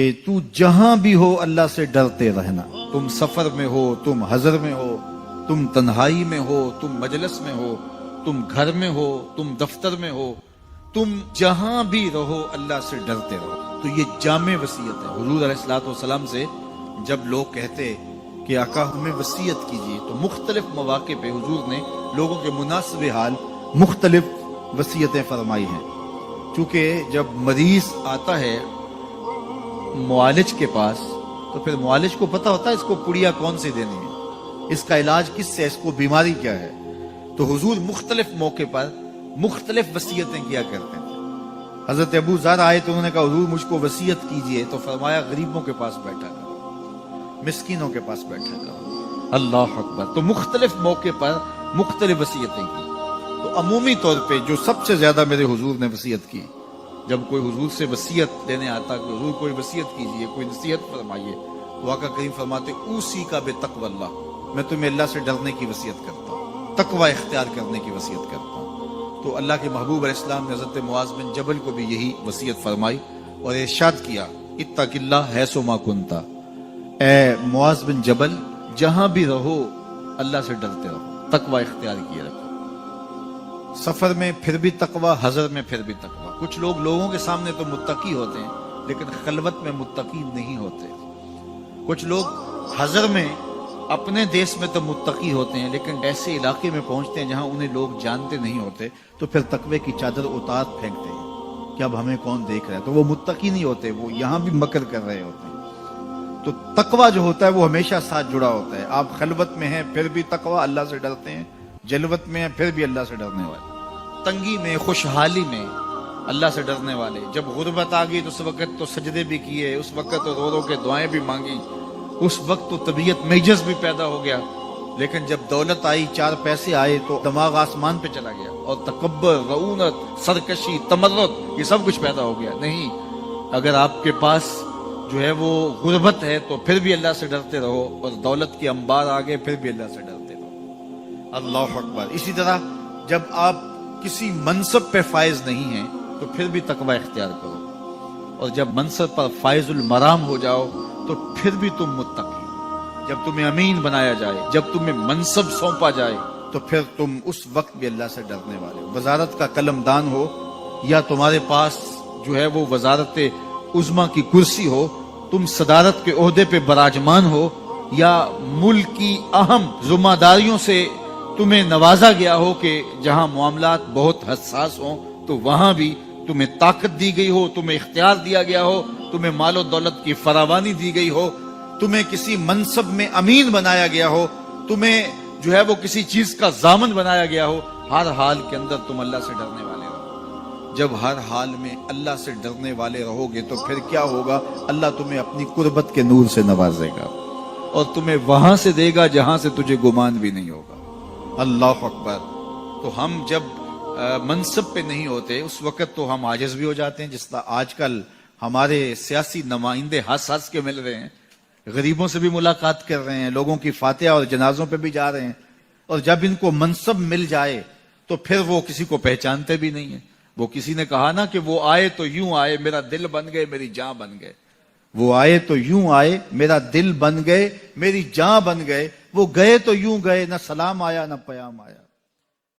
کہ تو جہاں بھی ہو اللہ سے ڈرتے رہنا. تم سفر میں ہو، تم حضر میں ہو، تم تنہائی میں ہو، تم مجلس میں ہو، تم گھر میں ہو، تم دفتر میں ہو، تم جہاں بھی رہو اللہ سے ڈرتے رہو. تو یہ جامع وصیت ہے. حضور علیہ الصلوۃ والسلام سے جب لوگ کہتے کہ آقا ہمیں وصیت کیجیے، تو مختلف مواقع پہ حضور نے لوگوں کے مناسب حال مختلف وصیتیں فرمائی ہیں. چونکہ جب مریض آتا ہے معالج کے پاس تو پھر معالج کو پتہ ہوتا ہے اس کو پڑیا کون سی دینی ہے، اس کا علاج کس سے، اس کو بیماری کیا ہے. تو حضور مختلف موقع پر مختلف وصیتیں کیا کرتے ہیں. حضرت ابو ذر آئے تو انہوں نے کہا حضور مجھ کو وصیت کیجئے، تو فرمایا غریبوں کے پاس بیٹھا کرو، مسکینوں کے پاس بیٹھا کرو. اللہ اکبر. تو مختلف موقع پر مختلف وصیتیں کی. تو عمومی طور پہ جو سب سے زیادہ میرے حضور نے وصیت کی، جب کوئی حضور سے وصیت لینے آتا کہ حضور کوئی وصیت کیجئے، کوئی نصیحت فرمائیے، تو آقا کریم فرماتے اوصی کا بتقوی اللہ، میں تمہیں اللہ سے ڈرنے کی وصیت کرتا ہوں، تقوی اختیار کرنے کی وصیت کرتا ہوں. تو اللہ کے محبوب علیہ السلام نے حضرت معاذ بن جبل کو بھی یہی وصیت فرمائی اور ارشاد کیا اتق اللہ حیث ما کنت، اے معاذ بن جبل جہاں بھی رہو اللہ سے ڈرتے رہو، تقوی اختیار کیے رکھو. سفر میں پھر بھی تقوی، حضر میں پھر بھی تقوی. کچھ لوگ لوگوں کے سامنے تو متقی ہوتے ہیں لیکن خلوت میں متقی نہیں ہوتے. کچھ لوگ حضر میں اپنے دیس میں تو متقی ہوتے ہیں لیکن ایسے علاقے میں پہنچتے ہیں جہاں انہیں لوگ جانتے نہیں ہوتے تو پھر تقوی کی چادر اتار پھینکتے ہیں کہ اب ہمیں کون دیکھ رہا ہے. تو وہ متقی نہیں ہوتے، وہ یہاں بھی مکر کر رہے ہوتے ہیں. تو تقوی جو ہوتا ہے وہ ہمیشہ ساتھ جڑا ہوتا ہے. آپ خلوت میں ہیں پھر بھی تقوی، اللہ سے ڈرتے ہیں، جلوت میں ہیں پھر بھی اللہ سے ڈرنے والے، تنگی میں خوشحالی میں اللہ سے ڈرنے والے. جب غربت آ گئی تو اس وقت تو سجدے بھی کیے، اس وقت تو رو رو کے دعائیں بھی مانگی، اس وقت تو طبیعت میجز بھی پیدا ہو گیا. لیکن جب دولت آئی، چار پیسے آئے تو دماغ آسمان پہ چلا گیا اور تکبر، رعونت، سرکشی، تمرد یہ سب کچھ پیدا ہو گیا. نہیں، اگر آپ کے پاس جو ہے وہ غربت ہے تو پھر بھی اللہ سے ڈرتے رہو، اور دولت کے انبار آ گئے پھر بھی اللہ سے ڈرتے رہو. اللہ اکبر. اسی طرح جب آپ کسی منصب پہ فائز نہیں ہیں تو پھر بھی تقوی اختیار کرو، اور جب منصب پر فائز المرام ہو جاؤ تو پھر بھی تم متقی. جب تمہیں امین بنایا جائے، جب تمہیں منصب سونپا جائے تو پھر تم اس وقت بھی اللہ سے ڈرنے والے ہو. وزارت کا قلم دان ہو یا تمہارے پاس جو ہے وہ وزارت عظمیٰ کی کرسی ہو، تم صدارت کے عہدے پہ براجمان ہو، یا ملک کی اہم ذمہ داریوں سے تمہیں نوازا گیا ہو کہ جہاں معاملات بہت حساس ہوں تو وہاں بھی تمہیں طاقت دی گئی ہو، تمہیں اختیار دیا گیا ہو، تمہیں مال و دولت کی فراوانی دی گئی ہو، تمہیں کسی منصب میں امین بنایا گیا ہو، تمہیں جو ہے وہ کسی چیز کا ضامن بنایا گیا ہو، ہر حال کے اندر تم اللہ سے ڈرنے والے رہو. جب ہر حال میں اللہ سے ڈرنے والے رہو گے تو پھر کیا ہوگا؟ اللہ تمہیں اپنی قربت کے نور سے نوازے گا اور تمہیں وہاں سے دے گا جہاں سے تجھے گمان بھی نہیں ہوگا. اللہ اکبر. تو ہم جب منصب پہ نہیں ہوتے اس وقت تو ہم عاجز بھی ہو جاتے ہیں، جس طرح آج کل ہمارے سیاسی نمائندے ہنس کے مل رہے ہیں، غریبوں سے بھی ملاقات کر رہے ہیں، لوگوں کی فاتحہ اور جنازوں پہ بھی جا رہے ہیں، اور جب ان کو منصب مل جائے تو پھر وہ کسی کو پہچانتے بھی نہیں ہیں. وہ کسی نے کہا نا کہ وہ آئے تو یوں آئے میرا دل بن گئے میری جاں بن گئے. وہ آئے تو یوں آئے میرا دل بن گئے میری جاں بن گئے. وہ گئے تو یوں گئے، نہ سلام آیا نہ پیام آیا.